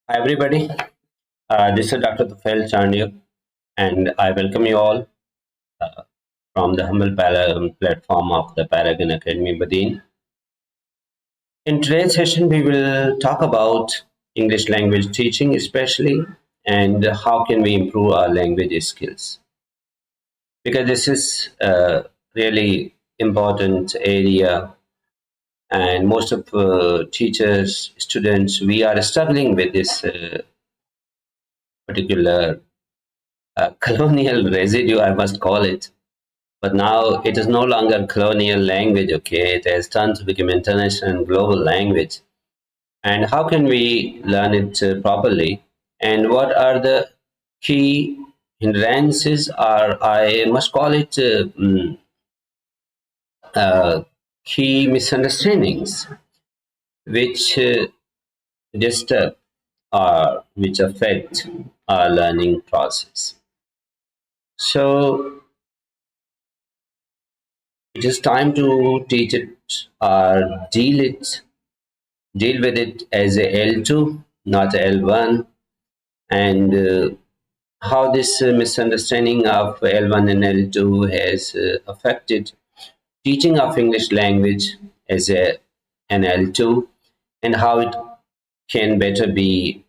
Hi everybody, this is Dr. Tufel Chandier and I welcome you all uh, from the humble platform of the Paragon Academy Badin. In today's session, we will talk about English language teaching especially and how can we improve our language skills, because this is a really important area and most of teachers, students, we are struggling with this particular colonial residue, I must call it. But now it is no longer colonial language, okay? It has turned to become international and global language. And how can we learn it properly? And what are the key hindrances, or I must call it uh, key misunderstandings, which disturb or which affect our learning process? So it is time to teach it or deal with it as a L2, not a L1, and how this misunderstanding of L1 and L2 has affected teaching of English language as an L2, and how it can better be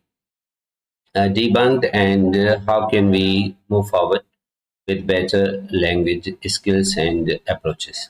debunked, and how can we move forward with better language skills and approaches.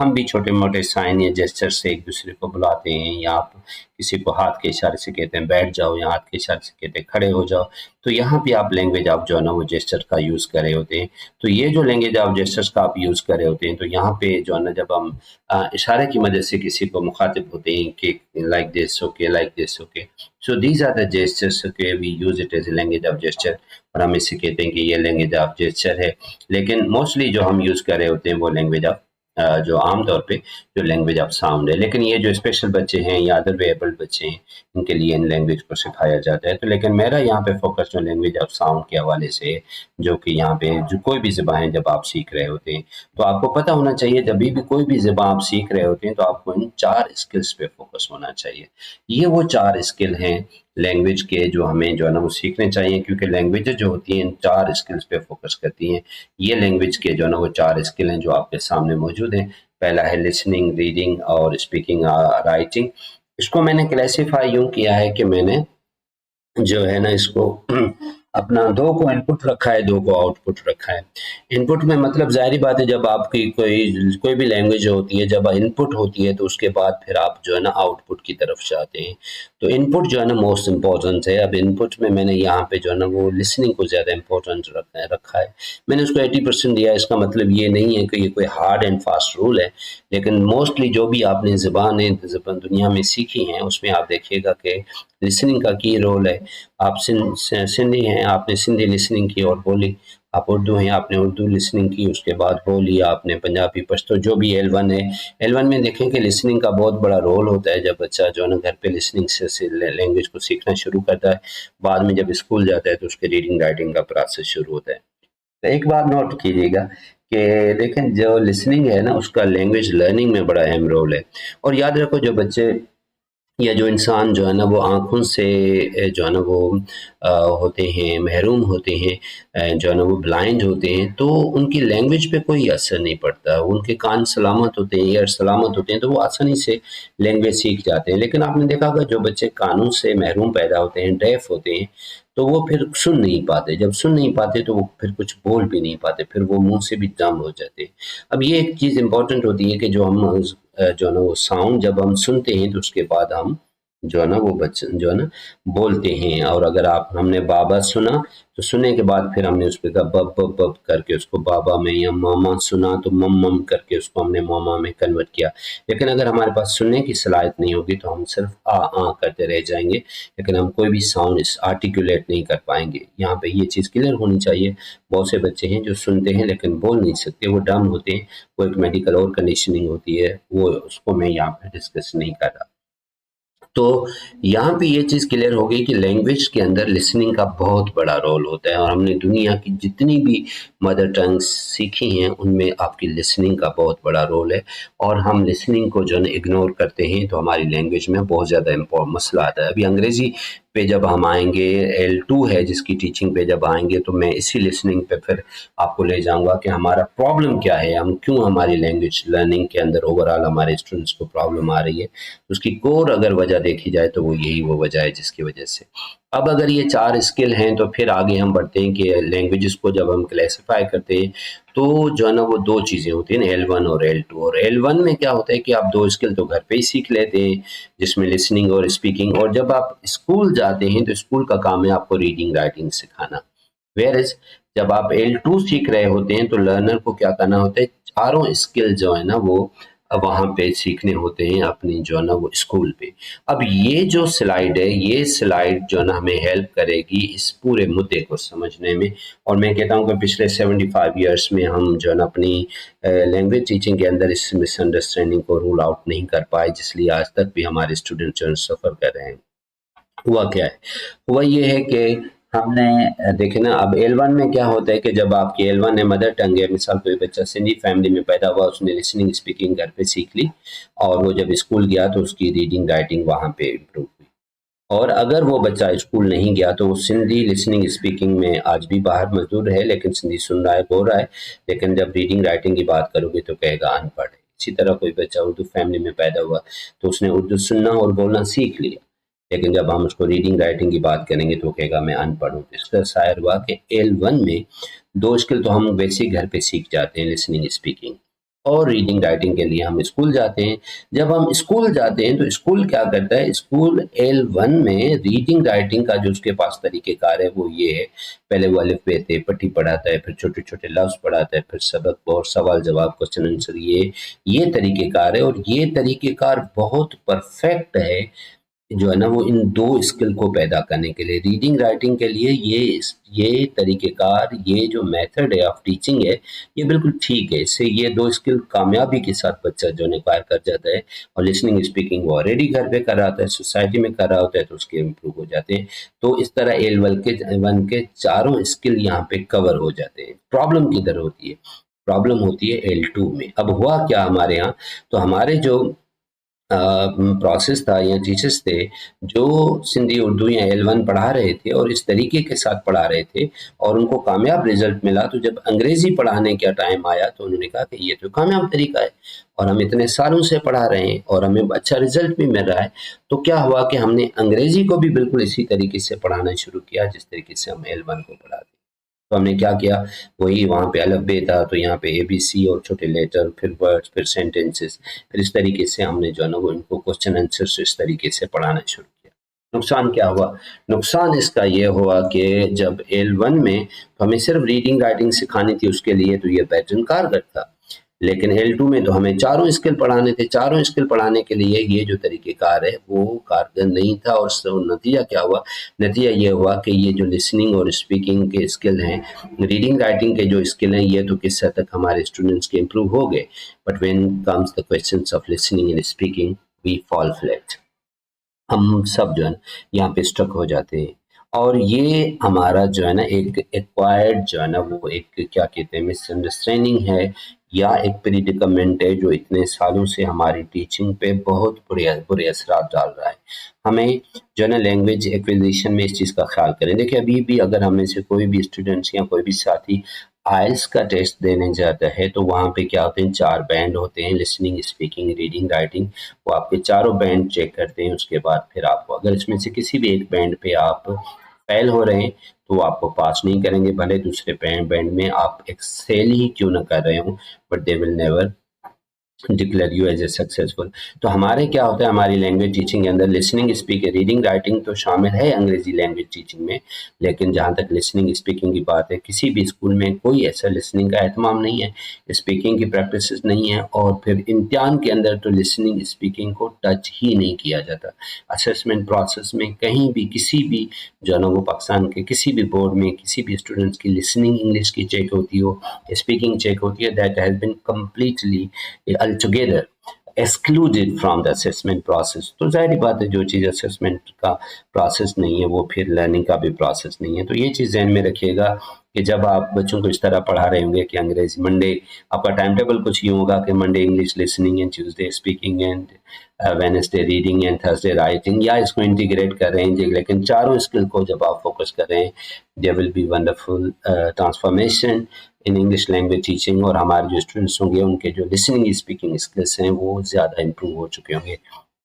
ہم بھی چھوٹے موٹے sign یا gesture سے ایک دوسرے کو بلاتے ہیں، یا آپ کسی کو ہاتھ کے اشارے سے کہتے ہیں بیٹھ جاؤ، یا ہاتھ کے اشارے سے کہتے ہیں کھڑے ہو جاؤ، تو یہاں پہ آپ لینگویج آپ جو ہے نا وہ جیسچر کا یوز کر رہے ہوتے ہیں۔ تو یہ جو لینگویج آپ جیسچرس کا آپ یوز کر رہے ہوتے ہیں، تو یہاں پہ جو ہے نا جب ہم اشارے کی مدد سے کسی کو مخاطب ہوتے ہیں کہ like this okay, like this okay, so these are the gestures okay, we use it as a language of gesture, اور ہم اسے کہتے ہیں کہ یہ لینگویج آف جیسچر ہے۔ لیکن موسٹلی جو ہم یوز کر رہے ہوتے ہیں وہ لینگویج آف جو عام طور پہ جو لینگویج آف ساؤنڈ ہے۔ لیکن یہ جو اسپیشل بچے ہیں یا ادر ویبل بچے ہیں، ان کے لیے ان لینگویج کو سکھایا جاتا ہے۔ تو لیکن میرا یہاں پہ فوکس جو لینگویج آف ساؤنڈ کے حوالے سے ہے، جو کہ یہاں پہ جو کوئی بھی زبانیں جب آپ سیکھ رہے ہوتے ہیں تو آپ کو پتہ ہونا چاہیے، جب بھی کوئی بھی زبان آپ سیکھ رہے ہوتے ہیں تو آپ کو ان 4 اسکلز پہ فوکس ہونا چاہیے۔ یہ وہ 4 اسکل ہیں لینگویج کے جو ہمیں جو ہے نا وہ سیکھنے چاہیے، کیونکہ لینگویج جو ہوتی ہیں ان 4 اسکلز پہ فوکس کرتی ہیں۔ یہ لینگویج کے جو ہے نا وہ 4 اسکل ہیں جو آپ کے سامنے موجود ہیں۔ پہلا ہے لسننگ، ریڈنگ اور اسپیکنگ، رائٹنگ۔ اس کو میں نے کلاسیفائی یوں کیا ہے کہ میں نے جو ہے نا اس کو اپنا 2 کو ان پٹ رکھا ہے، 2 کو آؤٹ پٹ رکھا ہے۔ ان پٹ میں مطلب ظاہری بات ہے، جب آپ کی کوئی بھی لینگویج ہوتی ہے، جب ان پٹ ہوتی ہے تو اس کے بعد پھر آپ جو ہے نا آؤٹ پٹ کی طرف جاتے ہیں۔ تو ان پٹ جو ہے نا موسٹ امپورٹنٹ ہے۔ اب ان پٹ میں نے یہاں پہ جو ہے نا وہ لسننگ کو زیادہ امپورٹنٹ رکھا ہے۔ میں نے اس کو 80% دیا ہے۔ اس کا مطلب یہ نہیں ہے کہ یہ کوئی ہارڈ اینڈ فاسٹ رول ہے، لیکن موسٹلی جو بھی آپ نے زبانیں دنیا میں سیکھی ہیں اس میں آپ دیکھیے گا کہ لسننگ کا کی رول ہے۔ آپ سندھی ہیں، آپ نے سندھی لسننگ کی اور بولی، آپ اردو ہیں، آپ نے اردو لسننگ کی، اس کے بعد بولی آپ نے پنجابی پشتو جو بھی L1 ہے۔ L1 میں دیکھیں کہ لسننگ کا بہت بڑا رول ہوتا ہے۔ جب بچہ جو ہے نا گھر پہ لسننگ سے لینگویج کو سیکھنا شروع کرتا ہے، بعد میں جب اسکول جاتا ہے تو اس کے ریڈنگ رائٹنگ کا پروسیس شروع ہوتا ہے۔ تو ایک بات نوٹ کیجیے گا کہ دیکھیں جو لسننگ ہے نا اس کا لینگویج لرننگ میں بڑا اہم رول ہے۔ اور یاد رکھو جو بچے یا جو انسان جو ہے نا وہ آنکھوں سے جو ہے نا وہ ہوتے ہیں، محروم ہوتے ہیں، جو ہے نا وہ بلائنڈ ہوتے ہیں، تو ان کی لینگویج پہ کوئی اثر نہیں پڑتا۔ ان کے کان سلامت ہوتے ہیں، ایئر سلامت ہوتے ہیں، تو وہ آسانی سے لینگویج سیکھ جاتے ہیں۔ لیکن آپ نے دیکھا ہوگا جو بچے کانوں سے محروم پیدا ہوتے ہیں، ڈیف ہوتے ہیں، تو وہ پھر سن نہیں پاتے۔ جب سن نہیں پاتے تو وہ پھر کچھ بول بھی نہیں پاتے، پھر وہ منہ سے بھی دم ہو جاتے ہیں۔ اب یہ ایک چیز امپورٹنٹ ہوتی ہے کہ جو ہم جو ہے نا وہ ساؤنڈ جب ہم سنتے ہیں تو اس کے بعد ہم جو ہے نا وہ بچے جو ہے نا بولتے ہیں۔ اور اگر ہم نے بابا سنا تو سننے کے بعد پھر ہم نے اس پہ کہا بب بب بب کر کے اس کو بابا میں، یا ماما سنا تو مم مم کر کے اس کو ہم نے ماما میں کنورٹ کیا۔ لیکن اگر ہمارے پاس سننے کی صلاحیت نہیں ہوگی تو ہم صرف آ کرتے رہ جائیں گے، لیکن ہم کوئی بھی ساؤنڈ آرٹیکولیٹ نہیں کر پائیں گے۔ یہاں پہ یہ چیز کلیئر ہونی چاہیے۔ بہت سے بچے ہیں جو سنتے ہیں لیکن بول نہیں سکتے، وہ ڈم ہوتے ہیں۔ وہ ایک میڈیکل اور کنڈیشننگ ہوتی ہے، وہ اس کو میں یہاں پہ ڈسکس نہیں کر رہا۔ تو یہاں پہ یہ چیز کلیئر ہو گئی کہ لینگویج کے اندر لسننگ کا بہت بڑا رول ہوتا ہے، اور ہم نے دنیا کی جتنی بھی مدر ٹنگز سیکھی ہیں ان میں آپ کی لسننگ کا بہت بڑا رول ہے۔ اور ہم لسننگ کو جو ہے اگنور کرتے ہیں تو ہماری لینگویج میں بہت زیادہ مسئلہ آتا ہے۔ ابھی انگریزی پہ جب ہم آئیں گے، L2 ہے جس کی ٹیچنگ پہ جب آئیں گے، تو میں اسی لسننگ پہ پھر آپ کو لے جاؤں گا کہ ہمارا پرابلم کیا ہے، ہم کیوں ہماری لینگویج لرننگ کے اندر اوورآل ہمارے اسٹوڈنٹس کو پرابلم آ رہی ہے۔ اس کی کور اگر وجہ دیکھی جائے تو وہ وجہ ہے جس کی وجہ سے۔ اب اگر یہ 4 اسکل ہیں تو پھر آگے ہم بڑھتے ہیں کہ لینگویجز کو جب ہم کلاسیفائی کرتے ہیں تو جو ہے نا وہ 2 چیزیں ہوتی ہیں، L1 اور L2۔ اور L1 میں کیا ہوتا ہے کہ آپ 2 اسکل تو گھر پہ ہی سیکھ لیتے ہیں، جس میں لسننگ اور اسپیکنگ، اور جب آپ اسکول جاتے ہیں تو اسکول کا کام ہے آپ کو ریڈنگ رائٹنگ سکھانا۔ ویئرز جب آپ L2 سیکھ رہے ہوتے ہیں تو لرنر کو کیا کرنا ہوتا ہے، چاروں اسکل جو ہے نا وہ وہاں پہ سیکھنے ہوتے ہیں اپنی جو ہے نا وہ اسکول پہ۔ اب یہ جو سلائیڈ ہے، یہ سلائیڈ جو ہے نا ہمیں ہیلپ کرے گی اس پورے مدعے کو سمجھنے میں۔ اور میں کہتا ہوں کہ پچھلے 75 ایئرس میں ہم جو ہے نا اپنی لینگویج ٹیچنگ کے اندر اس مس انڈرسٹینڈنگ کو رول آؤٹ نہیں کر پائے، جس لیے آج تک بھی ہمارے اسٹوڈنٹ جو سفر کر رہے ہیں۔ ہوا کیا ہے؟ ہوا یہ ہے کہ ہم نے دیکھیں نا، اب L1 میں کیا ہوتا ہے کہ جب آپ کی L1 ہے مدر ٹنگ ہے، مثال کوئی بچہ سندھی فیملی میں پیدا ہوا، اس نے لسننگ اسپیکنگ گھر پہ سیکھ لی، اور وہ جب اسکول گیا تو اس کی ریڈنگ رائٹنگ وہاں پہ امپروو ہوئی۔ اور اگر وہ بچہ اسکول نہیں گیا تو وہ سندھی لسننگ اسپیکنگ میں آج بھی باہر مزدور ہے، لیکن سندھی سن رہا ہے، بول رہا ہے، لیکن جب ریڈنگ رائٹنگ کی بات کرو گے تو کہے گا ان پڑھ ہے۔ اسی طرح کوئی بچہ اردو فیملی میں پیدا ہوا تو اس نے اردو سننا اور بولنا سیکھ لیا، لیکن جب ہم اس کو ریڈنگ رائٹنگ کی بات کریں گے تو کہے گا میں ان پڑھ ہوں۔ اس کا ظاہر ہوا کہ L1 میں 2 اسکل تو ہم ویسے ہی گھر پہ سیکھ جاتے ہیں، لسننگ اسپیکنگ، اور ریڈنگ رائٹنگ کے لیے ہم اسکول جاتے ہیں. جب ہم اسکول جاتے ہیں تو اسکول کیا کرتا ہے، اسکول L1 میں ریڈنگ رائٹنگ کا جو اس کے پاس طریقہ کار ہے وہ یہ ہے. پہلے وہ الف ب ت پٹی پڑھاتا ہے، پھر چھوٹے چھوٹے لفظ پڑھاتا ہے، پھر سبق اور سوال جواب کوسچن آنسر. یہ طریقہ کار ہے، اور یہ طریقہ کار بہت پرفیکٹ ہے جو ہے نا وہ ان دو اسکل کو پیدا کرنے کے لیے. ریڈنگ رائٹنگ کے لیے یہ طریقہ کار، یہ جو میتھڈ ہے آف ٹیچنگ ہے، یہ بالکل ٹھیک ہے. اس سے یہ دو اسکل کامیابی کے ساتھ بچہ جو نکار کر جاتا ہے. اور لسننگ اسپیکنگ وہ آلریڈی گھر پہ کر رہا ہوتا ہے، سوسائٹی میں کر رہا ہوتا ہے، تو اس کے امپروو ہو جاتے ہیں. تو اس طرح L1 کے چاروں اسکل یہاں پہ کور ہو جاتے ہیں. پرابلم کدھر ہوتی ہے؟ پرابلم ہوتی ہے L2 میں. اب ہوا کیا ہمارے ہاں، تو ہمارے جو پروسیس تھا یا ٹیچرز تھے جو سندھی اردو یا L1 پڑھا رہے تھے اور اس طریقے کے ساتھ پڑھا رہے تھے اور ان کو کامیاب رزلٹ ملا، تو جب انگریزی پڑھانے کا ٹائم آیا تو انہوں نے کہا کہ یہ تو کامیاب طریقہ ہے اور ہم اتنے سالوں سے پڑھا رہے ہیں اور ہمیں اچھا رزلٹ بھی مل رہا ہے. تو کیا ہوا کہ ہم نے انگریزی کو بھی بالکل اسی طریقے سے پڑھانا شروع کیا جس طریقے سے ہم L1 کو پڑھاتے. تو ہم نے کیا کیا، وہی وہاں پہ الف ب تھا تو یہاں پہ ABC اور چھوٹے لیٹر، پھر ورڈز، پھر سینٹینسز، پھر اس طریقے سے ہم نے جو ہے نا وہ ان کو کوسچن آنسر اس طریقے سے پڑھانا شروع کیا. نقصان کیا ہوا؟ نقصان اس کا یہ ہوا کہ جب L1 میں تو ہمیں صرف ریڈنگ رائٹنگ سکھانی تھی اس کے لیے تو یہ پیٹرن کارگر تھا، لیکن L2 میں تو ہمیں چاروں اسکل پڑھانے تھے. چاروں اسکل پڑھانے کے لیے یہ جو طریقہ کار ہے وہ کارگر نہیں تھا. اور نتیجہ کیا ہوا؟ نتیجہ یہ ہوا کہ یہ جو لسننگ اور اسپیکنگ کے اسکل ہیں، ریڈنگ رائٹنگ کے جو اسکل ہیں، یہ تو کس حد تک ہمارے اسٹوڈنٹس کے امپروو ہو گئے، but when comes the questions of listening and speaking we fall flat. ہم سب جو ہے نا یہاں پہ اسٹک ہو جاتے ہیں. اور یہ ہمارا جو ہے نا ایک ایکوائرڈ جو ہے نا وہ ایک کیا کہتے ہیں مس انڈرسٹینڈنگ ہے یا ایک پریڈیکمنٹ ہے جو اتنے سالوں سے ہماری ٹیچنگ پہ بہت برے اثرات ڈال رہا ہے. ہمیں جو ہے نا لینگویج ایکویزیشن میں اس چیز کا خیال کریں. دیکھیں ابھی بھی اگر ہمیں سے کوئی بھی اسٹوڈنٹس یا کوئی بھی ساتھی آئلس کا ٹیسٹ دینے جاتا ہے تو وہاں پہ کیا ہوتے ہیں، 4 بینڈ ہوتے ہیں، لسننگ، اسپیکنگ، ریڈنگ، رائٹنگ. وہ آپ کے چاروں بینڈ چیک کرتے ہیں. اس کے بعد پھر آپ کو اگر اس میں سے کسی بھی ایک بینڈ پہ آپ فیل ہو رہے ہیں تو وہ آپ کو پاس نہیں کریں گے، بھلے دوسرے بینڈ میں آپ ایکسیل ہی کیوں نہ کر رہے ہوں، but they will never declare you as a successful. تو ہمارے کیا ہوتا ہے، ہماری لینگویج ٹیچنگ کے اندر لسننگ، اسپیکنگ، ریڈنگ، رائٹنگ تو شامل ہے انگریزی لینگویج ٹیچنگ میں، لیکن جہاں تک لسننگ اسپیکنگ کی بات ہے کسی بھی اسکول میں کوئی ایسا لسننگ کا اہتمام نہیں ہے، اسپیکنگ کی پریکٹسز نہیں ہے، اور پھر امتحان کے اندر تو لسننگ اسپیکنگ کو ٹچ ہی نہیں کیا جاتا. اسسمنٹ پروسیس میں کہیں بھی کسی بھی جو ہے نا وہ پاکستان کے کسی بھی بورڈ میں کسی بھی اسٹوڈنٹس کی لسننگ انگلش کی چیک ہوتی ہو، اسپیکنگ چیک ہوتی ہے، that has been completely altogether excluded from the assessment process. تو ظاہری بات ہے جو چیز اسسمنٹ کا پروسیس نہیں ہے وہ پھر لرننگ کا بھی پروسیس نہیں ہے. تو یہ چیز ذہن میں رکھیے گا کہ جب آپ بچوں کو اس طرح پڑھا رہے ہوں گے کہ انگریزی منڈے آپ کا ٹائم ٹیبل کچھ یہ ہوگا کہ Monday English listening and Tuesday speaking and Wednesday reading and Thursday writing, یا اس کو انٹیگریٹ کر رہے ہیں جی، لیکن چاروں اسکل کو جب آپ فوکس کر رہے ہیں there will be wonderful transformation in English language teaching. اور ہمارے جو اسٹوڈنٹس ہوں گے ان کے جو لسننگ اسپیکنگ اسکلس ہیں وہ زیادہ امپروو ہو چکے ہوں گے.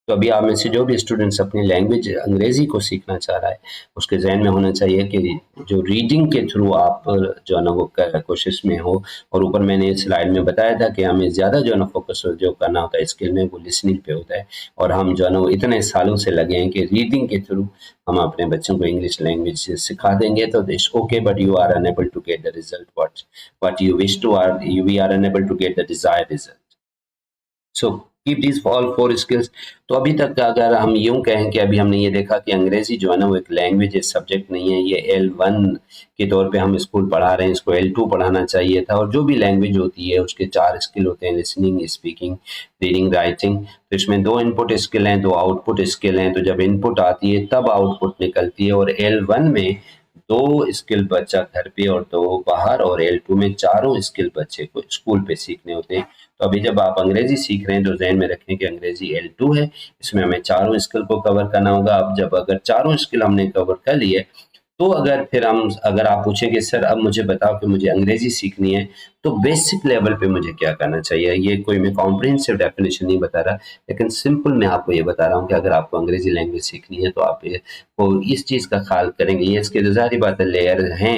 تو ابھی آپ میں سے جو بھی اسٹوڈنٹس اپنی لینگویج انگریزی کو سیکھنا چاہ رہا ہے اس کے ذہن میں ہونا چاہیے کہ جو ریڈنگ کے تھرو آپ جو ہے نا وہ کوشش میں ہو، اور اوپر میں نے سلائڈ میں بتایا تھا کہ ہمیں زیادہ جو ہے نا فوکس جو کرنا ہوتا ہے اسکل میں وہ لسننگ پہ ہوتا ہے، اور ہم جو ہے نا وہ اتنے سالوں سے لگے ہیں کہ ریڈنگ کے تھرو ہم اپنے بچوں کو انگلش لینگویج سکھا دیں گے تو it's okay, but you are unable to get the result what you wish to, or we are unable to get the desired result. So keep these all 4 skills. تو ابھی تک اگر ہم یوں کہیں کہ ابھی ہم نے یہ دیکھا کہ انگریزی جو ہے نا وہ ایک لینگویج سبجیکٹ نہیں ہے، یہ L1 کے طور پہ ہم اسکول پڑھا رہے ہیں، اس کو L2 پڑھانا چاہیے تھا. اور جو بھی لینگویج ہوتی ہے اس کے 4 اسکل ہوتے ہیں، لسننگ، اسپیکنگ، ریڈنگ، رائٹنگ. تو اس میں 2 ان پٹ اسکل ہیں، 2 آؤٹ پٹ اسکل ہیں. تو جب ان پٹ آتی ہے تب آؤٹ پٹ نکلتی ہے. اور L1 میں 2 اسکل بچہ گھر پہ اور 2 باہر، اور L2 میں چاروں اسکل بچے کو اسکول پہ سیکھنے ہوتے ہیں. تو ابھی جب آپ انگریزی سیکھ رہے ہیں تو ذہن میں رکھیں کہ انگریزی L2 ہے، اس میں ہمیں چاروں اسکل کو کور کرنا ہوگا. اب جب اگر چاروں اسکل ہم نے کور کر لیے تو اگر آپ پوچھیں کہ سر اب مجھے بتاؤ کہ مجھے انگریزی سیکھنی ہے تو بیسک لیول پہ مجھے کیا کرنا چاہیے. یہ کوئی میں کمپریہنسو ڈیفینیشن نہیں بتا رہا، لیکن سمپل میں آپ کو یہ بتا رہا ہوں کہ اگر آپ کو انگریزی لینگویج سیکھنی ہے تو آپ اس چیز کا خیال کریں گے. یہ اس کے ظاہری بات ہے لیئر ہیں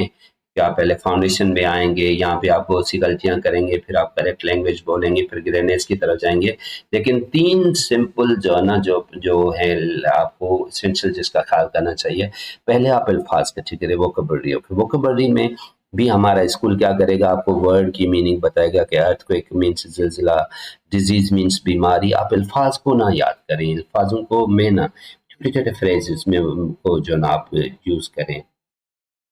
کہ آپ پہلے فاؤنڈیشن میں آئیں گے، یہاں پہ آپ بہت سی غلطیاں کریں گے، پھر آپ کریکٹ لینگویج بولیں گے، پھر گرینیز کی طرف جائیں گے. لیکن 3 سمپل جو ہے نا جو ہے آپ کو اسینشل جس کا خیال کرنا چاہیے. پہلے آپ الفاظ کا ٹھیک ہے، ووکیبلری ہو. پھر ووکیبلری میں بھی ہمارا اسکول کیا کرے گا، آپ کو ورڈ کی میننگ بتائے گا کہ ارتھ کویک مینس زلزلہ، ڈیزیز مینس بیماری. آپ الفاظ کو نہ یاد کریں، الفاظوں کو میں نہ چھوٹے چھوٹے فریزز میں کو جو نا آپ یوز کریں.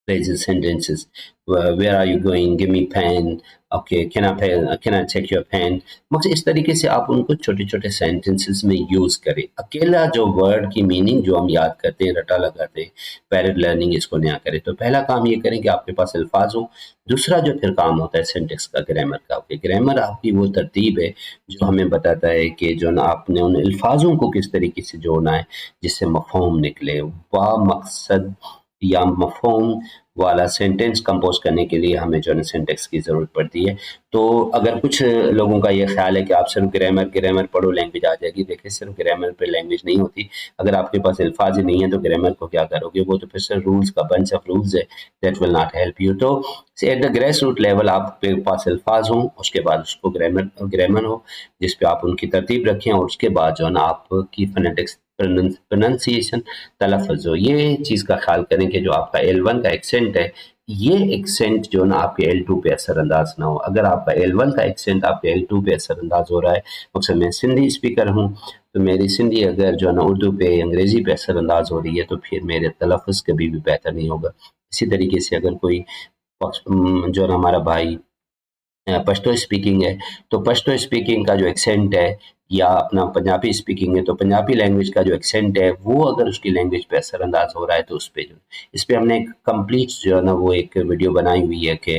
phrases, sentences. Where are you going? Give me pen. Okay, can I take your pen? مطلب اس طریقے سے آپ ان کو چھوٹے چھوٹے سینٹنسز میں یوز کریں. اکیلا جو ورڈ کی میننگ جو ہم یاد کرتے ہیں، رٹا لگاتے ہیں، پیرٹ لرننگ اس کو نیا کریں. تو پہلا کام یہ کریں کہ آپ کے پاس الفاظ ہوں. دوسرا جو پھر کام ہوتا ہے سینٹیکس کا، گرامر کا. گرامر آپ کی وہ ترتیب ہے جو ہمیں بتاتا ہے کہ جو نا آپ نے ان الفاظوں کو کس طریقے سے جوڑنا ہے جس سے مفہوم نکلے. با مقصد یا مفہوم والا سینٹینس کمپوز کرنے کے لیے ہمیں جو ہے سینٹیکس کی ضرورت پڑتی ہے. تو اگر کچھ لوگوں کا یہ خیال ہے کہ آپ صرف گرامر پڑھو لینگویج آ جائے گی، دیکھیں صرف گرامر پہ لینگویج نہیں ہوتی. اگر آپ کے پاس الفاظ ہی نہیں ہیں تو گرامر کو کیا کرو گے؟ وہ تو پھر صرف رولز کا بنچ آف رولز ہے، that will not help you. تو at the grass root level آپ کے پاس الفاظ ہوں، اس کے بعد اس کو گرامر ہو جس پہ آپ ان کی ترتیب رکھیں، اور اس کے بعد جو ہے نا آپ کی فنیٹکس پروننسیشن تلفظ ہو. یہ چیز کا خیال کریں کہ جو آپ کا L1 کا ایکسینٹ ہے، یہ ایکسینٹ جو نا آپ کے L2 پہ اثر انداز نہ ہو. اگر آپ کا L1 کا ایکسینٹ آپ کے L2 پہ اثر انداز ہو رہا ہے، مقصد میں سندھی اسپیکر ہوں تو میری سندھی اگر جو ہے نا اردو پہ انگریزی پہ اثر انداز ہو رہی ہے تو پھر میرے تلفظ کبھی بھی بہتر نہیں ہوگا. اسی طریقے سے اگر کوئی جو ہے نا ہمارا بھائی پشتو اسپیکنگ ہے تو پشتو اسپیکنگ کا جو ایکسینٹ ہے، یا اپنا پنجابی اسپیکنگ ہے تو پنجابی لینگویج کا جو ایکسینٹ ہے وہ اگر اس کی لینگویج پہ اثر انداز ہو رہا ہے تو اس پہ ہم نے ایک کمپلیٹ جو ہے نا وہ ایک ویڈیو بنائی ہوئی ہے کہ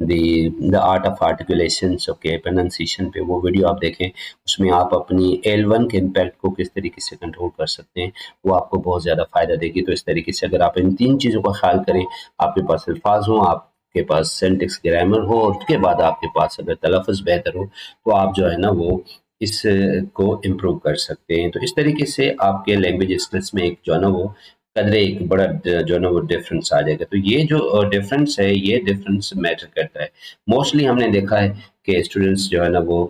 the art of articulations okay pronunciation پہ. وہ ویڈیو آپ دیکھیں، اس میں آپ اپنی L1 کے امپیکٹ کو کس طریقے سے کنٹرول کر سکتے ہیں، وہ آپ کو بہت زیادہ فائدہ دے گی. تو اس طریقے سے اگر آپ ان 3 چیزوں کا خیال کریں، آپ کے پاس الفاظ ہوں، آپ کے پاس سینٹیکس گرامر ہو، اور اس کے بعد آپ کے پاس اگر تلفظ بہتر ہو تو آپ جو ہے نا وہ اس کو امپروو کر سکتے ہیں. تو اس طریقے سے آپ کے لینگویج اسکلس میں ایک جو ہے نا وہ قدرے ایک بڑا جو ہے نا وہ ڈفرینس آ جائے گا. تو یہ جو ڈفرینس ہے، یہ ڈفرینس میٹر کرتا ہے. موسٹلی ہم نے دیکھا ہے کہ اسٹوڈنٹس جو ہے نا وہ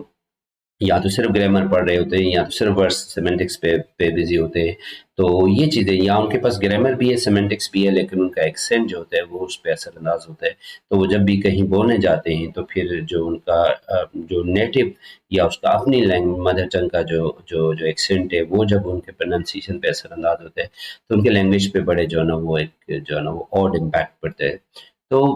یا تو صرف گرامر پڑھ رہے ہوتے ہیں، یا تو صرف ورڈ سیمنٹکس پہ بزی ہوتے ہیں. تو یہ چیزیں، یا ان کے پاس گرامر بھی ہے، سیمنٹکس بھی ہے، لیکن ان کا ایکسینٹ جو ہوتا ہے وہ اس پہ اثر انداز ہوتا ہے. تو وہ جب بھی کہیں بولنے جاتے ہیں تو پھر جو ان کا جو نیٹو یا اس کا اپنی لینگویج مدر ٹنگ کا جو ایکسینٹ ہے، وہ جب ان کے پروننسیشن پہ اثر انداز ہوتا ہے تو ان کے لینگویج پہ بڑے جو ہے نا وہ ایک جو ہے نا وہ آڈ امپیکٹ پڑتا ہے. تو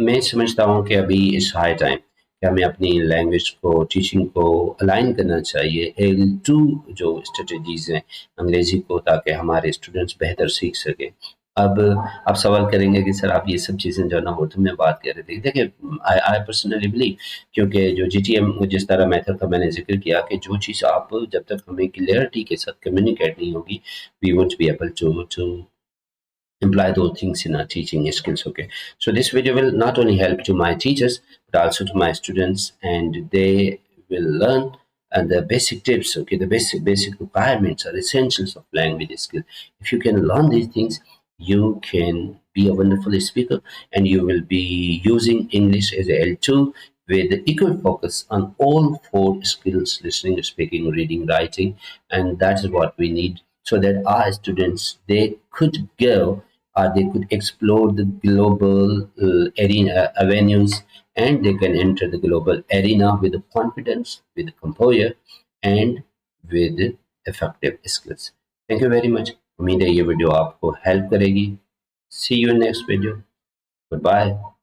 میں سمجھتا ہوں کہ ابھی اس ہائی ٹائم کہ ہمیں اپنی لینگویج کو، ٹیچنگ کو الائن کرنا چاہیے L2 جو اسٹریٹجیز ہیں انگریزی کو، تاکہ ہمارے اسٹوڈنٹس بہتر سیکھ سکیں. اب آپ سوال کریں گے کہ سر آپ یہ سب چیزیں جو ہے نا اردو میں بات کر رہے تھے. دیکھیں آئی پرسنلی بلیو، کیونکہ جو GTM جس طرح میتھڈ کا میں نے ذکر کیا کہ جو چیز آپ جب تک ہمیں کلیئرٹی کے ساتھ کمیونیکیٹ نہیں ہوگی، we won't be able to imply those things in our teaching skills. Okay, so this video will not only help to my teachers but also to my students, and they will learn and the basic tips. Okay, the basic requirements or essentials of language skill. If you can learn these things, you can be a wonderful speaker, and you will be using English as a L2 with equal focus on all 4 skills: listening, speaking, reading, writing. And that is what we need, so that our students, they could go, they could explore the global arena avenues, and they can enter the global arena with confidence, with composure, and with effective skills. Thank you very much. امید ہے یہ video آپ کو help کرے گی. See you in next video. Goodbye.